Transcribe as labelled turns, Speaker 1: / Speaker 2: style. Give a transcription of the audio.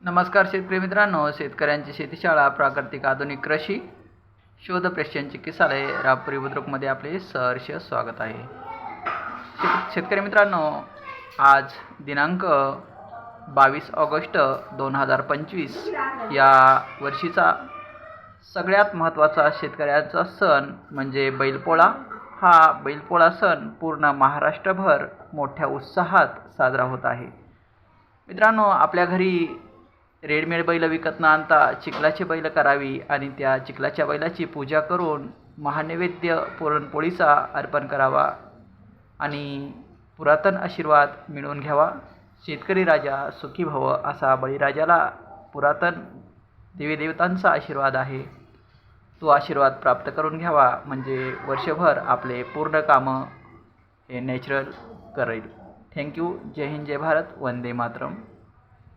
Speaker 1: नमस्कार शेतकरी मित्रांनो, शेतकऱ्यांची शेतीशाळा प्राकृतिक आधुनिक कृषी शोध प्रशिक्षण चिकित्सालय रामपुरी बुद्रुकमध्ये आपले सहर्ष स्वागत आहे। शेतकरी मित्रांनो, आज दिनांक 22 ऑगस्ट 2025 या वर्षीचा सगळ्यात महत्त्वाचा शेतकऱ्याचा सण म्हणजे बैलपोळा। हा बैलपोळा सण पूर्ण महाराष्ट्रभर मोठ्या उत्साहात साजरा होत आहे। मित्रांनो, आपल्या घरी रेडमेड बैल विकत न आणता चिखलाचे बैल करावी आणि त्या चिखलाच्या बैलाची पूजा करून महानैवेद्य पुरणपोळीचा अर्पण करावा आणि पुरातन आशीर्वाद मिळवून घ्यावा। शेतकरी राजा सुखी भव असा बळीराजाला पुरातन देवीदेवतांचा आशीर्वाद आहे। तो आशीर्वाद प्राप्त करून घ्यावा, म्हणजे वर्षभर आपले पूर्ण कामं हे नॅचरल करेल। थँक्यू। जय हिंद, जय भारत, वंदे मातरम।